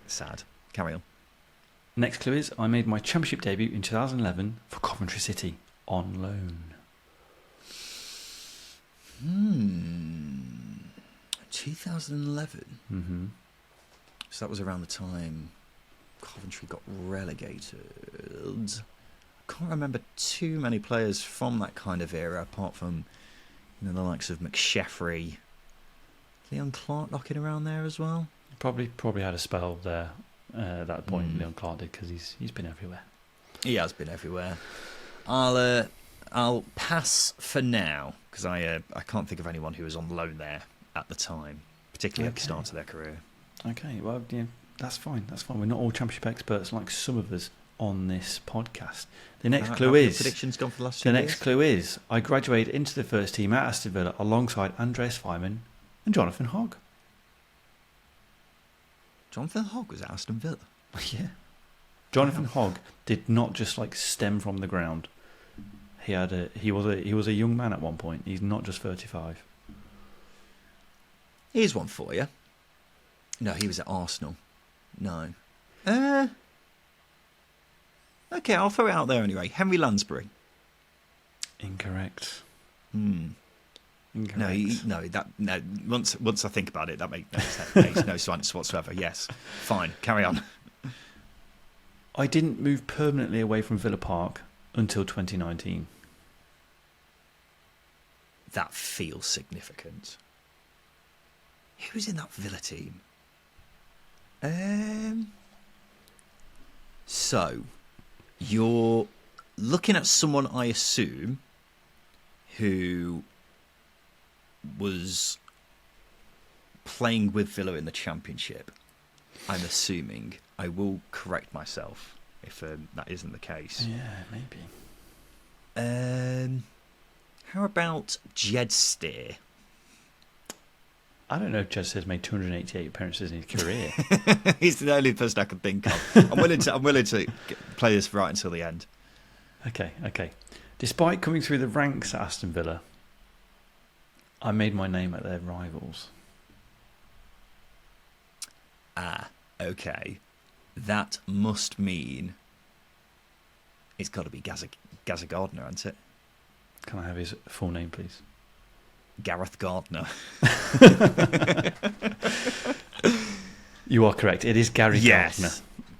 A: Sad. Carry on.
B: Next clue is I made my championship debut in 2011 for Coventry City on loan.
A: 2011.
B: Mm-hmm.
A: So that was around the time Coventry got relegated. I can't remember too many players from that kind of era, apart from the likes of McSheffrey. Leon Clark knocking around there as well.
B: Probably had a spell there at that point. Leon Clark did, because he's been everywhere.
A: He has been everywhere. I'll pass for now, because I can't think of anyone who was on loan there at the time, particularly at the start of their career.
B: Okay, well, yeah, that's fine. We're not all championship experts like some of us on this podcast. The next clue is
A: predictions gone for the last 2
B: the
A: years?
B: next clue is I graduated into the first team at Aston Villa alongside Andreas Fireman and Jonathan Hogg.
A: Jonathan Hogg was at Aston Villa.
B: Yeah. Jonathan Hogg did not just stem from the ground. He was a young man at one point. He's not just 35.
A: Here's one for you. No, he was at Arsenal. No. Okay, I'll throw it out there anyway. Henry Lansbury.
B: Incorrect.
A: Incorrect. No. Once I think about it, that makes no sense whatsoever. Yes, fine. Carry on.
B: I didn't move permanently away from Villa Park until 2019.
A: That feels significant. Who was in that Villa team? So, you're looking at someone, I assume, who was playing with Villa in the Championship. I'm assuming. I will correct myself if that isn't the case.
B: Yeah, maybe.
A: How about Jed Steer?
B: I don't know if Jed Steer's made 288 appearances in his career.
A: He's the only person I can think of. I'm willing to play this right until the end.
B: Okay. Despite coming through the ranks at Aston Villa, I made my name at their rivals.
A: Okay. That must mean it's got to be Gazza Gardner, hasn't it?
B: Can I have his full name, please?
A: Gareth Gardner.
B: You are correct. It is Gary Gardner.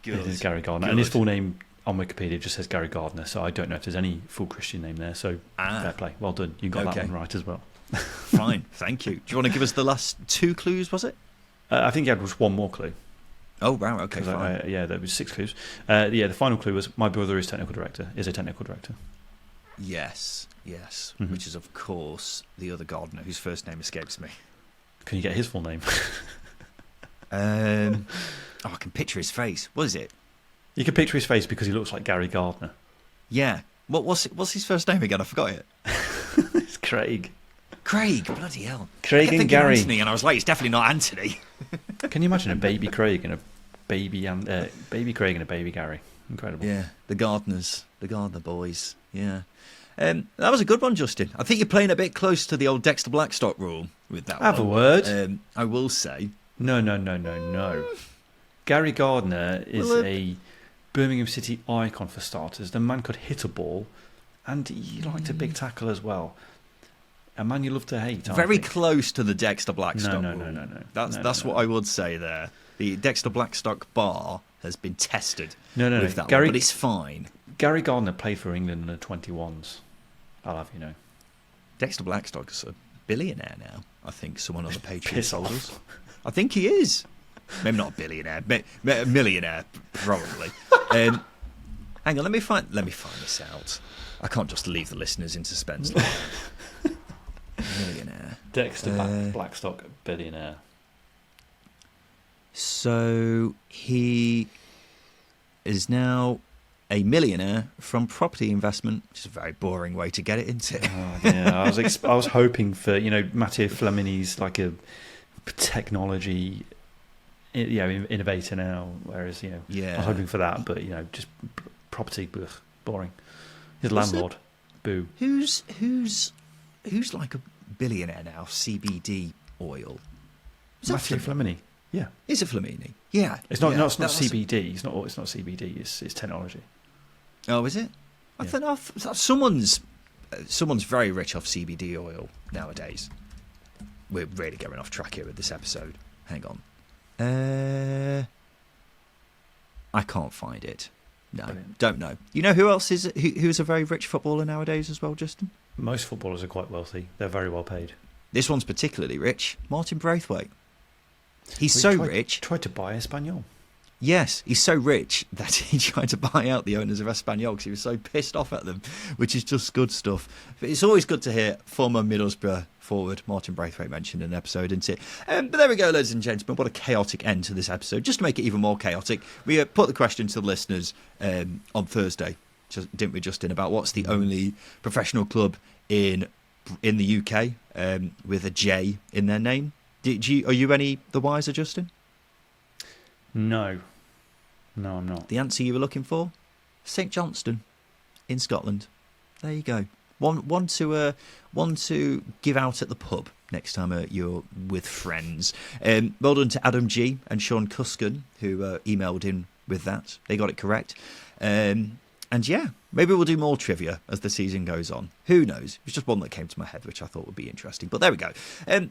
A: Good.
B: It is Gary Gardner.
A: Good.
B: And his full name on Wikipedia just says Gary Gardner, so I don't know if there's any full Christian name there. So fair play. Well done. You got that one right as well.
A: Fine. Thank you. Do you want to give us the last 2 clues, was it?
B: I think you had just one more clue.
A: Oh, wow. Okay, fine.
B: There was 6 clues. The final clue was my brother is a technical director.
A: Yes. Mm-hmm. Which is, of course, the other Gardner, whose first name escapes me.
B: Can you get his full name?
A: I can picture his face. What is it?
B: You can picture his face because he looks like Gary Gardner.
A: Yeah. What's his first name again? I forgot it.
B: It's Craig.
A: Craig, bloody hell.
B: Craig and Gary.
A: Anthony, and I was like, it's definitely not Anthony.
B: Can you imagine a baby Craig and a baby Craig and a baby Gary? Incredible.
A: Yeah, the Gardner boys. Yeah. That was a good one, Justin. I think you're playing a bit close to the old Dexter Blackstock rule with that
B: Have
A: one.
B: a word.
A: I will say.
B: No. Gary Gardner is a Birmingham City icon for starters. The man could hit a ball, and he liked a big tackle as well. A man you love to hate.
A: Very close to the Dexter Blackstock
B: No.
A: rule. That's what I would say there. The Dexter Blackstock bar has been tested with that one, but it's fine.
B: Gary Gardner played for England in the 21s. I'll have you know.
A: Dexter Blackstock's a billionaire now. I think someone on the Patriots.
B: Piss off.
A: I think he is. Maybe not a billionaire, a millionaire probably. Hang on, let me find this out. I can't just leave the listeners in suspense. Millionaire.
B: Dexter Blackstock, billionaire.
A: So he is now a millionaire from property investment, which is a very boring way to get it into.
B: Oh, yeah, I was hoping for Matteo Flamini's like a technology, innovator now. Whereas I was hoping for that, but just property, boring. His landlord, boo.
A: Who's like a billionaire now? CBD oil.
B: Matteo Flamini. Yeah,
A: is it Flamini? Yeah,
B: it's not. No, it's not CBD. It's not CBD. It's technology.
A: Oh, is it? I thought someone's very rich off CBD oil nowadays. We're really going off track here with this episode. Hang on. I can't find it. No, brilliant. Don't know. You know who else is who's a very rich footballer nowadays as well, Justin?
B: Most footballers are quite wealthy. They're very well paid.
A: This one's particularly rich. Martin Braithwaite. He's rich.
B: Tried to buy Espanyol.
A: Yes, he's so rich that he tried to buy out the owners of Espanyol because he was so pissed off at them, which is just good stuff. But it's always good to hear former Middlesbrough forward Martin Braithwaite mentioned in an episode, isn't it? But there we go, ladies and gentlemen. What a chaotic end to this episode. Just to make it even more chaotic, we put the question to the listeners on Thursday, didn't we, Justin, about what's the only professional club in the UK with a J in their name. Are you any the wiser, Justin?
B: No, I'm not.
A: The answer you were looking for? St Johnstone in Scotland. There you go. One to give out at the pub next time you're with friends. Well done to Adam G and Sean Cuskin, who emailed in with that. They got it correct. And yeah, maybe we'll do more trivia as the season goes on. Who knows? It was just one that came to my head, which I thought would be interesting. But there we go.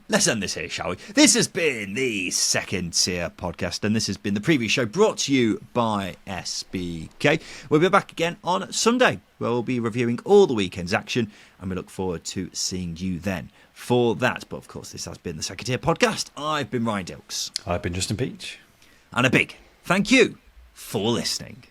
A: Let's end this here, shall we? This has been the Second Tier Podcast, and this has been the preview show brought to you by SBK. We'll be back again on Sunday, where we'll be reviewing all the weekend's action, and we look forward to seeing you then for that. But of course, this has been the Second Tier Podcast. I've been Ryan Dilks.
B: I've been Justin Peach.
A: And a big thank you for listening.